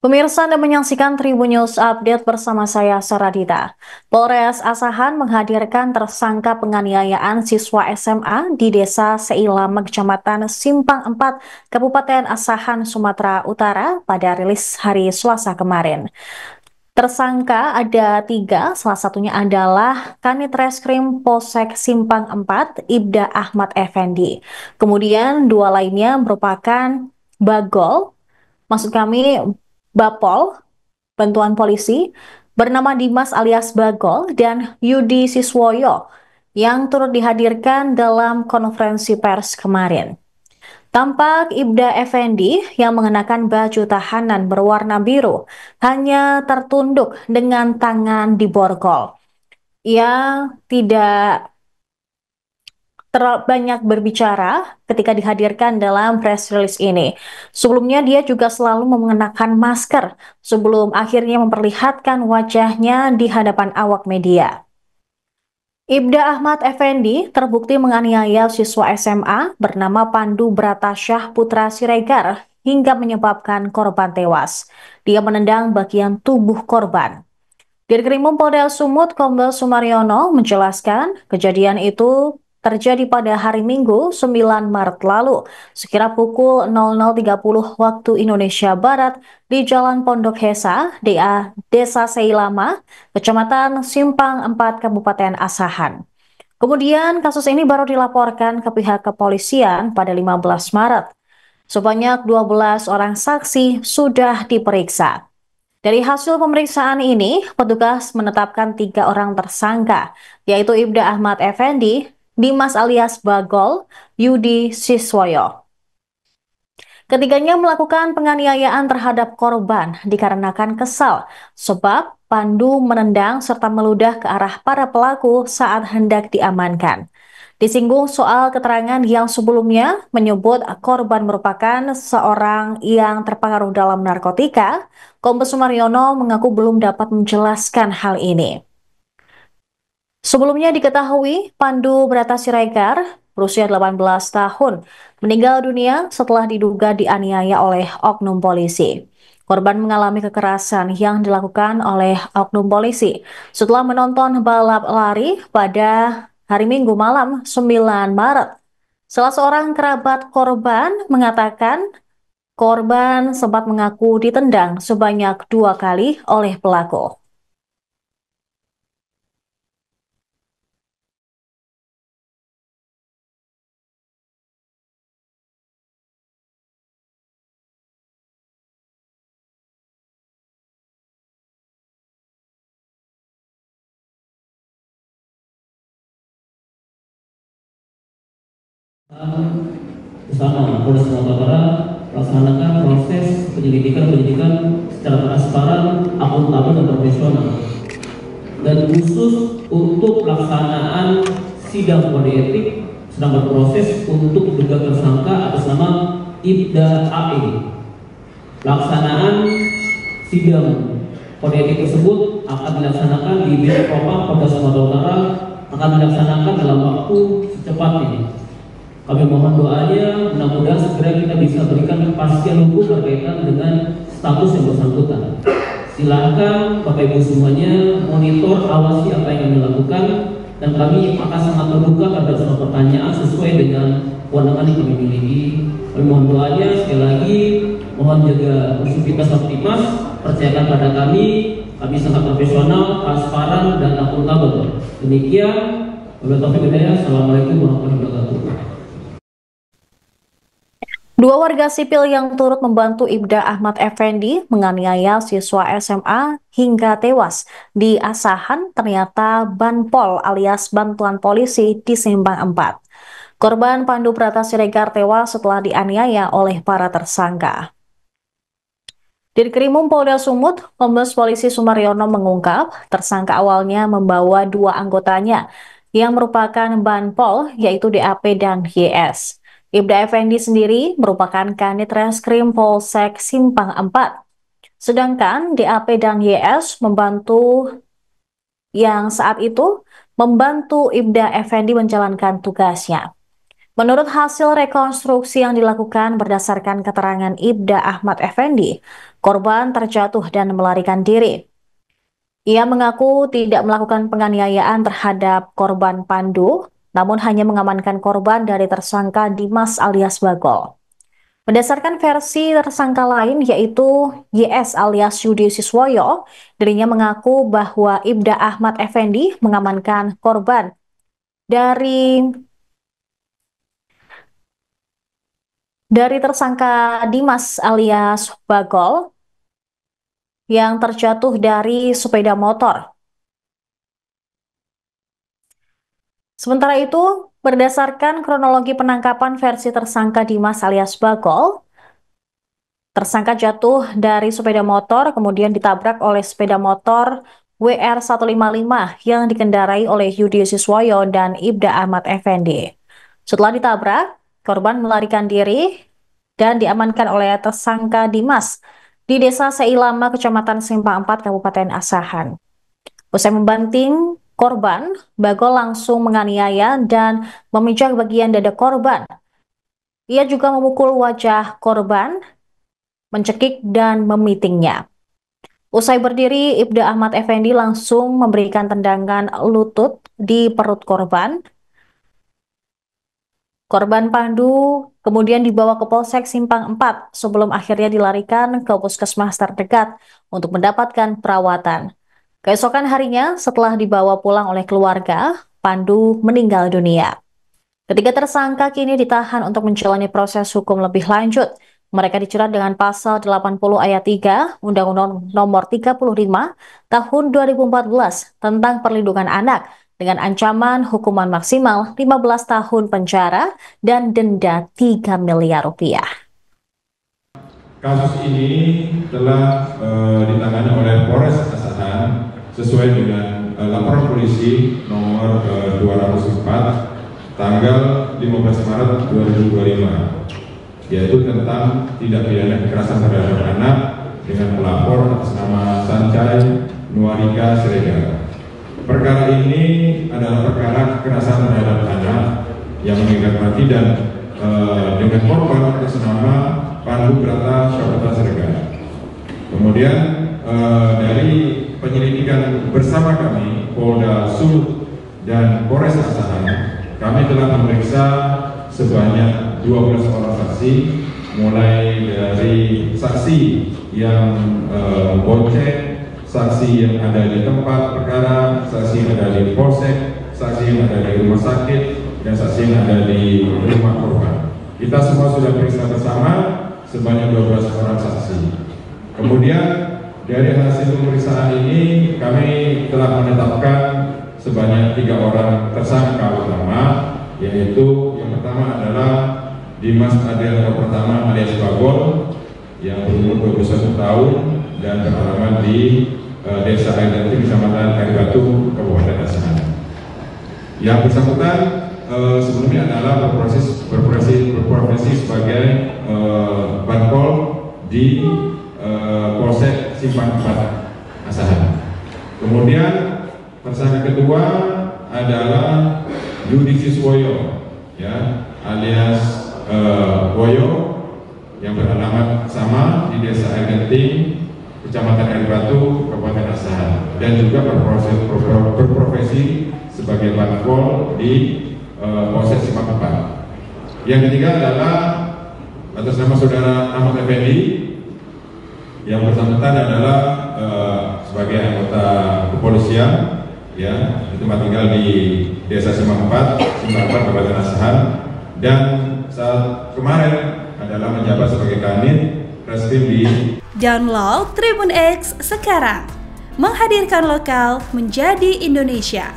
Pemirsa Anda menyaksikan Tribun News Update bersama saya Saradita. Polres Asahan menghadirkan tersangka penganiayaan siswa SMA di Desa Seilama, Kecamatan Simpang 4, Kabupaten Asahan, Sumatera Utara pada rilis hari Selasa kemarin. Tersangka ada 3, salah satunya adalah Kanit Reskrim Polsek Simpang 4, Ibda Ahmad Effendi. Kemudian 2 lainnya merupakan Bagol, maksud kami Bapol, bantuan polisi, bernama Dimas alias Bagol, dan Yudi Siswoyo, yang turut dihadirkan dalam konferensi pers kemarin. Tampak Ibda Effendi yang mengenakan baju tahanan berwarna biru, hanya tertunduk dengan tangan di borgol. Ia tidak terlalu banyak berbicara ketika dihadirkan dalam press release ini. Sebelumnya dia juga selalu mengenakan masker sebelum akhirnya memperlihatkan wajahnya di hadapan awak media. Ibda Ahmad Effendi terbukti menganiaya siswa SMA bernama Pandu Bratasyah Putra Siregar hingga menyebabkan korban tewas. Dia menendang bagian tubuh korban. Dirkrimum Polda Sumut Kombes Sumaryono menjelaskan kejadian itu terjadi pada hari Minggu 9 Maret lalu, sekira pukul 00.30 waktu Indonesia Barat di Jalan Pondok Hesa, Desa Seilama, Kecamatan Simpang 4, Kabupaten Asahan. Kemudian kasus ini baru dilaporkan ke pihak kepolisian pada 15 Maret. Sebanyak 12 orang saksi sudah diperiksa. Dari hasil pemeriksaan ini, petugas menetapkan 3 orang tersangka, yaitu Ibda Ahmad Effendi, Dimas alias Bagol, Yudi Siswoyo. Ketiganya melakukan penganiayaan terhadap korban dikarenakan kesal, sebab Pandu menendang serta meludah ke arah para pelaku saat hendak diamankan. Disinggung soal keterangan yang sebelumnya menyebut korban merupakan seorang yang terpengaruh dalam narkotika, Kombes Sumaryono mengaku belum dapat menjelaskan hal ini. Sebelumnya diketahui Pandu Brata Siregar berusia 18 tahun meninggal dunia setelah diduga dianiaya oleh oknum polisi. Korban mengalami kekerasan yang dilakukan oleh oknum polisi setelah menonton balap lari pada hari Minggu malam 9 Maret. Salah seorang kerabat korban mengatakan korban sempat mengaku ditendang sebanyak 2 kali oleh pelaku. Bersama Polres Sumatera Utara melaksanakan proses penyidikan secara transparan, akuntabel dan profesional. Dan khusus untuk pelaksanaan sidang kode etik sedang berproses untuk diduga tersangka atas nama Ibda AE. Pelaksanaan sidang kode etik tersebut akan dilaksanakan di Biro Propam Polda Sumatera Utara, akan dilaksanakan dalam waktu secepatnya. Kami mohon doanya, mudah-mudahan segera kita bisa berikan kepastian hukum berkaitan dengan status yang bersangkutan. Silakan Bapak Ibu semuanya monitor, awasi apa yang kami lakukan, dan kami akan sangat terbuka terhadap semua pertanyaan sesuai dengan kewenangan yang kami miliki. Kami mohon doanya, sekali lagi mohon jaga konsivitas Optimas, percayakan pada kami sangat profesional, transparan, dan akuntabel. Demikian, wabillahi taufiq wal hidayah. Assalamualaikum warahmatullahi wabarakatuh. 2 warga sipil yang turut membantu Ibda Ahmad Effendi menganiaya siswa SMA hingga tewas di Asahan ternyata Banpol alias bantuan polisi di Simpang 4. Korban Pandu Brata Siregar tewas setelah dianiaya oleh para tersangka. Dirkrimum Polda Sumut, Kombes Polisi Sumaryono mengungkap tersangka awalnya membawa 2 anggotanya yang merupakan Banpol yaitu DAP dan YS. Ibda Effendi sendiri merupakan Kanit Reskrim Polsek Simpang 4. Sedangkan DAP dan YS yang saat itu membantu Ibda Effendi menjalankan tugasnya. Menurut hasil rekonstruksi yang dilakukan berdasarkan keterangan Ibda Ahmad Effendi, korban terjatuh dan melarikan diri. Ia mengaku tidak melakukan penganiayaan terhadap korban Pandu, namun hanya mengamankan korban dari tersangka Dimas alias Bagol. Berdasarkan versi tersangka lain yaitu YS alias Yudi Siswoyo, dirinya mengaku bahwa Ibda Ahmad Effendi mengamankan korban dari tersangka Dimas alias Bagol yang terjatuh dari sepeda motor. Sementara itu, berdasarkan kronologi penangkapan versi tersangka Dimas alias Bagol, tersangka jatuh dari sepeda motor kemudian ditabrak oleh sepeda motor WR155 yang dikendarai oleh Yudi Siswoyo dan Ibda Ahmad Effendi. Setelah ditabrak, korban melarikan diri dan diamankan oleh tersangka Dimas di Desa Seilama, Kecamatan Simpang 4, Kabupaten Asahan. Usai membanting korban, Bagol langsung menganiaya dan memijak bagian dada korban. Ia juga memukul wajah korban, mencekik dan memitingnya. Usai berdiri, Ibda Ahmad Effendi langsung memberikan tendangan lutut di perut korban. Korban Pandu kemudian dibawa ke Polsek Simpang 4 sebelum akhirnya dilarikan ke puskesmas terdekat untuk mendapatkan perawatan. Keesokan harinya, setelah dibawa pulang oleh keluarga, Pandu meninggal dunia. Ketiga tersangka kini ditahan untuk menjalani proses hukum lebih lanjut. Mereka dijerat dengan pasal 80 ayat 3 Undang-Undang Nomor 35 Tahun 2014 tentang Perlindungan Anak dengan ancaman hukuman maksimal 15 tahun penjara dan denda 3 miliar rupiah. Kasus ini telah ditangani oleh Polres Asahan sesuai dengan laporan polisi nomor 204 tanggal 15 Maret 2025, yaitu tentang tindak pidana kekerasan terhadap anak dengan pelapor atas nama Sanjay Nuarika Siregar. Perkara ini adalah perkara kekerasan terhadap anak yang meninggal mati dan dengan korban atas nama Pandu Brata Syabata Siregar. Kemudian dari penyelidikan bersama kami, Polda Sud dan Polres Asahan, kami telah memeriksa sebanyak 12 orang saksi, mulai dari saksi yang bonceng, saksi yang ada di tempat perkara, saksi yang ada di polsek, saksi yang ada di rumah sakit, dan saksi yang ada di rumah korban. Kita semua sudah periksa bersama sebanyak 12 orang saksi. Kemudian dari hasil pemeriksaan ini kami telah menetapkan sebanyak 3 orang tersangka utama, yaitu yang pertama adalah Dimas Adel pertama alias Bagol yang berumur 21 tahun dan beralamat di Desa Air Kecamatan Kalibatu, Kabupaten Asahan. Yang bersangkutan sebelumnya adalah berprofesi sebagai Bankol di Polsek Simpang 4 Asahan. Kemudian tersangka kedua adalah Yudi Siswoyo, ya, alias Woyo, yang beralamat sama di Desa Air Kecamatan Kalibatu, Kabupaten Asahan, dan juga berprofesi sebagai Bankol di Polsek Simpang 4. Yang ketiga adalah atas nama Saudara Ahmad Effendi, yang bersangkutan adalah sebagai anggota kepolisian, ya, itu tempat tinggal di Desa Simpang 4, Kabupaten Asahan, dan saat kemarin adalah menjabat sebagai Kanit Reskrim di. Download Tribun X sekarang, menghadirkan lokal menjadi Indonesia.